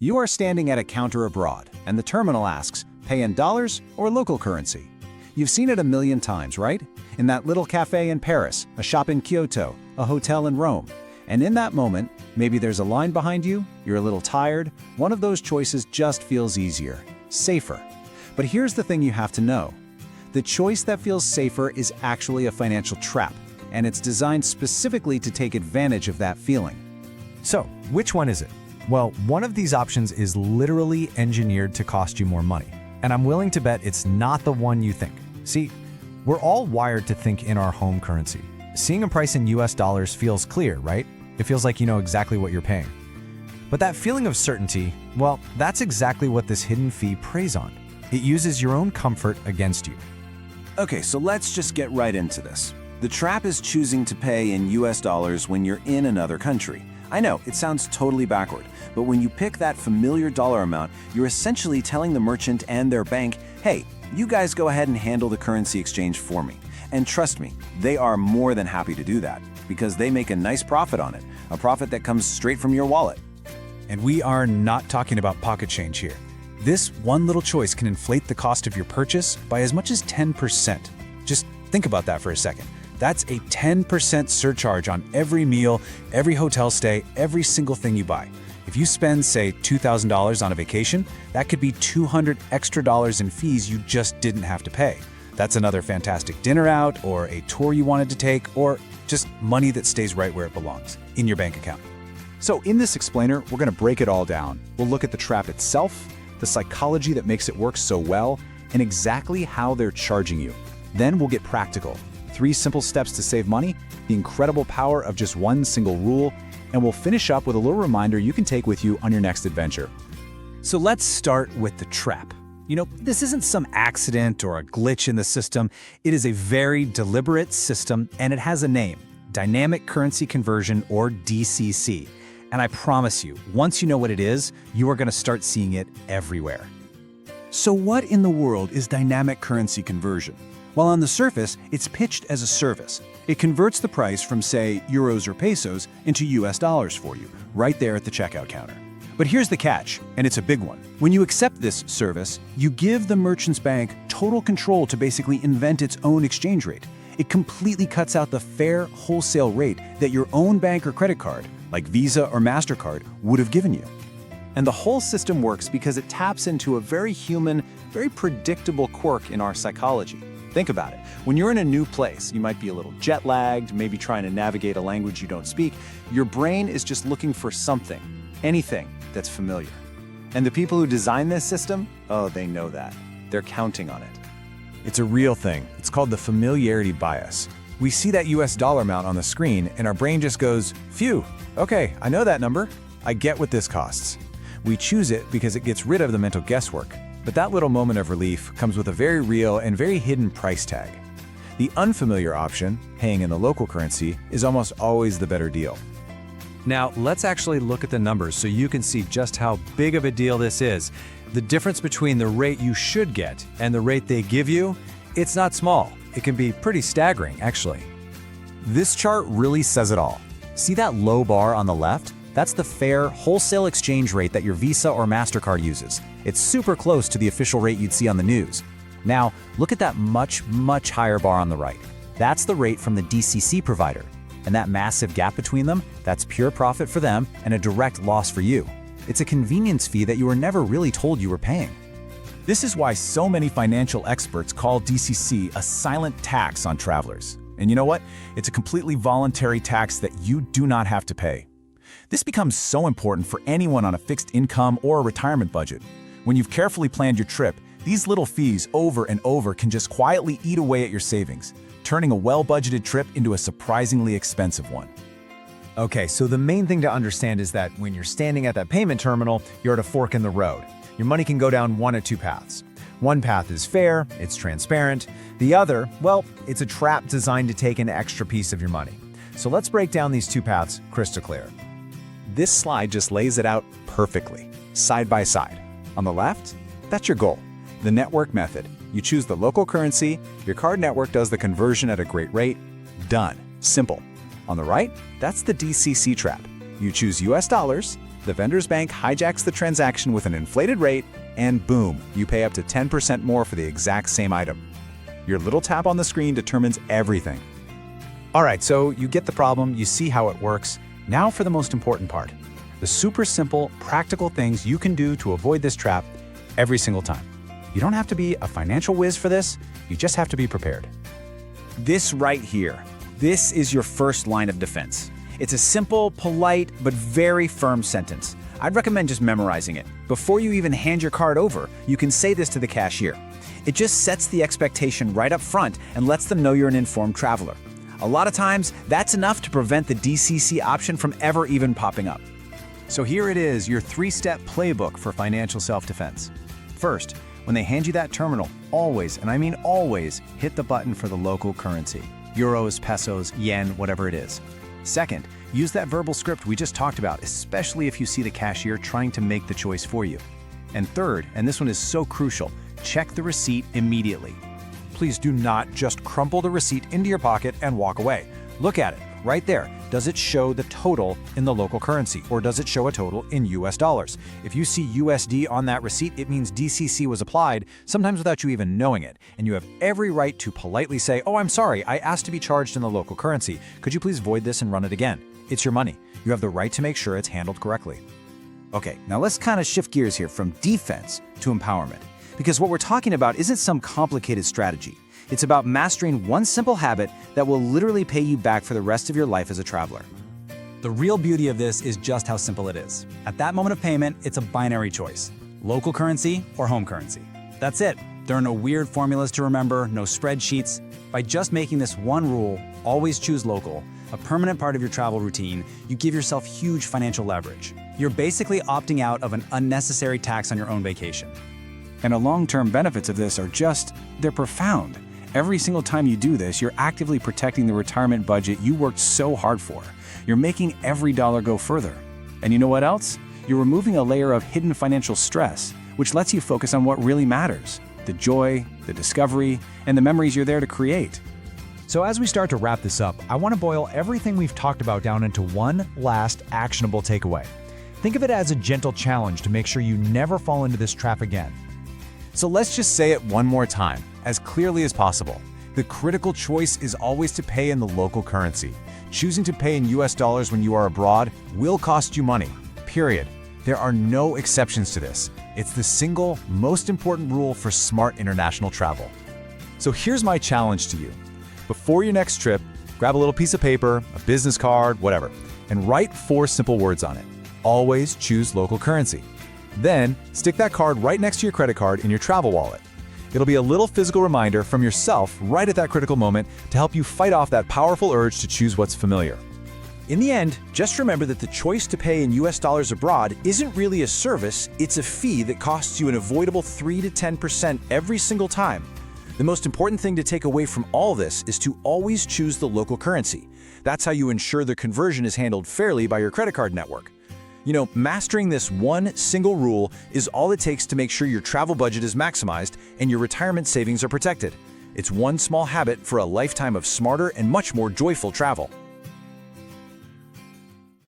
You are standing at a counter abroad, and the terminal asks, pay in dollars or local currency? You've seen it a million times, right? In that little cafe in Paris, a shop in Kyoto, a hotel in Rome. And in that moment, maybe there's a line behind you, you're a little tired, one of those choices just feels easier, safer. But here's the thing you have to know. The choice that feels safer is actually a financial trap, and it's designed specifically to take advantage of that feeling. So, which one is it? Well, one of these options is literally engineered to cost you more money. And I'm willing to bet it's not the one you think. See, we're all wired to think in our home currency. Seeing a price in US dollars feels clear, right? It feels like you know exactly what you're paying. But that feeling of certainty, well, that's exactly what this hidden fee preys on. It uses your own comfort against you. Okay, so let's just get right into this. The trap is choosing to pay in US dollars when you're in another country. I know, it sounds totally backward, but when you pick that familiar dollar amount, you're essentially telling the merchant and their bank, hey, you guys go ahead and handle the currency exchange for me. And trust me, they are more than happy to do that, because they make a nice profit on it, a profit that comes straight from your wallet. And we are not talking about pocket change here. This one little choice can inflate the cost of your purchase by as much as 10%. Just think about that for a second. That's a 10% surcharge on every meal, every hotel stay, every single thing you buy. If you spend, say, $2,000 on a vacation, that could be $200 extra in fees you just didn't have to pay. That's another fantastic dinner out, or a tour you wanted to take, or just money that stays right where it belongs, in your bank account. So in this explainer, we're going to break it all down. We'll look at the trap itself, the psychology that makes it work so well, and exactly how they're charging you. Then we'll get practical. 3 simple steps to save money, the incredible power of just one single rule, and we'll finish up with a little reminder you can take with you on your next adventure. So let's start with the trap. You know, this isn't some accident or a glitch in the system. It is a very deliberate system, and it has a name, Dynamic Currency Conversion, or DCC. And I promise you, once you know what it is, you are going to start seeing it everywhere. So what in the world is dynamic currency conversion? Well, on the surface, it's pitched as a service. It converts the price from, say, euros or pesos into US dollars for you, right there at the checkout counter. But here's the catch, and it's a big one. When you accept this service, you give the merchant's bank total control to basically invent its own exchange rate. It completely cuts out the fair wholesale rate that your own bank or credit card, like Visa or MasterCard, would have given you. And the whole system works because it taps into a very human, very predictable quirk in our psychology. Think about it. When you're in a new place, you might be a little jet-lagged, maybe trying to navigate a language you don't speak. Your brain is just looking for something, anything that's familiar. And the people who design this system, oh, they know that. They're counting on it. It's a real thing. It's called the familiarity bias. We see that US dollar amount on the screen, and our brain just goes, phew, okay, I know that number. I get what this costs. We choose it because it gets rid of the mental guesswork. But that little moment of relief comes with a very real and very hidden price tag. The unfamiliar option, paying in the local currency, is almost always the better deal. Now, let's actually look at the numbers so you can see just how big of a deal this is. The difference between the rate you should get and the rate they give you, it's not small. It can be pretty staggering, actually. This chart really says it all. See that low bar on the left? That's the fair wholesale exchange rate that your Visa or MasterCard uses. It's super close to the official rate you'd see on the news. Now, look at that much, much higher bar on the right. That's the rate from the DCC provider. And that massive gap between them, that's pure profit for them and a direct loss for you. It's a convenience fee that you were never really told you were paying. This is why so many financial experts call DCC a silent tax on travelers. And you know what? It's a completely voluntary tax that you do not have to pay. This becomes so important for anyone on a fixed income or a retirement budget. When you've carefully planned your trip, these little fees over and over can just quietly eat away at your savings, turning a well-budgeted trip into a surprisingly expensive one. Okay, so the main thing to understand is that when you're standing at that payment terminal, you're at a fork in the road. Your money can go down one of 2 paths. One path is fair, it's transparent. The other, well, it's a trap designed to take an extra piece of your money. So let's break down these 2 paths crystal clear. This slide just lays it out perfectly, side by side. On the left, that's your goal, the network method. You choose the local currency, your card network does the conversion at a great rate. Done. Simple. On the right, that's the DCC trap. You choose US dollars, The vendor's bank hijacks the transaction with an inflated rate, and boom, you pay up to 10% more for the exact same item. Your little tap on the screen determines everything. All right, so you get the problem, you see how it works. Now for the most important part. The super simple, practical things you can do to avoid this trap every single time. You don't have to be a financial whiz for this, you just have to be prepared. This right here, this is your first line of defense. It's a simple, polite, but very firm sentence. I'd recommend just memorizing it. Before you even hand your card over, you can say this to the cashier. It just sets the expectation right up front and lets them know you're an informed traveler. A lot of times, that's enough to prevent the DCC option from ever even popping up. So here it is, your 3-step playbook for financial self-defense. First, when they hand you that terminal, always, and I mean always, hit the button for the local currency. Euros, pesos, yen, whatever it is. Second, use that verbal script we just talked about, especially if you see the cashier trying to make the choice for you. And third, and this one is so crucial, check the receipt immediately. Please do not just crumple the receipt into your pocket and walk away. Look at it, right there. Does it show the total in the local currency, or does it show a total in US dollars? If you see USD on that receipt, it means DCC was applied, sometimes without you even knowing it. And you have every right to politely say, "Oh, I'm sorry, I asked to be charged in the local currency. Could you please void this and run it again?" It's your money. You have the right to make sure it's handled correctly. Okay, now let's kind of shift gears here from defense to empowerment. Because what we're talking about isn't some complicated strategy. It's about mastering one simple habit that will literally pay you back for the rest of your life as a traveler. The real beauty of this is just how simple it is. At that moment of payment, it's a binary choice: local currency or home currency. That's it. There are no weird formulas to remember, no spreadsheets. By just making this one rule, always choose local, a permanent part of your travel routine, you give yourself huge financial leverage. You're basically opting out of an unnecessary tax on your own vacation. And the long-term benefits of this are they're profound. Every single time you do this, you're actively protecting the retirement budget you worked so hard for. You're making every dollar go further. And you know what else? You're removing a layer of hidden financial stress, which lets you focus on what really matters: the joy, the discovery, and the memories you're there to create. So as we start to wrap this up, I want to boil everything we've talked about down into one last actionable takeaway. Think of it as a gentle challenge to make sure you never fall into this trap again. So let's just say it one more time, as clearly as possible. The critical choice is always to pay in the local currency. Choosing to pay in US dollars when you are abroad will cost you money, period. There are no exceptions to this. It's the single most important rule for smart international travel. So here's my challenge to you. Before your next trip, grab a little piece of paper, a business card, whatever, and write 4 simple words on it. Always choose local currency. Then, stick that card right next to your credit card in your travel wallet. It'll be a little physical reminder from yourself right at that critical moment to help you fight off that powerful urge to choose what's familiar. In the end, just remember that the choice to pay in US dollars abroad isn't really a service, it's a fee that costs you an avoidable 3 to 10% every single time. The most important thing to take away from all this is to always choose the local currency. That's how you ensure the conversion is handled fairly by your credit card network. You know, mastering this one single rule is all it takes to make sure your travel budget is maximized and your retirement savings are protected. It's one small habit for a lifetime of smarter and much more joyful travel.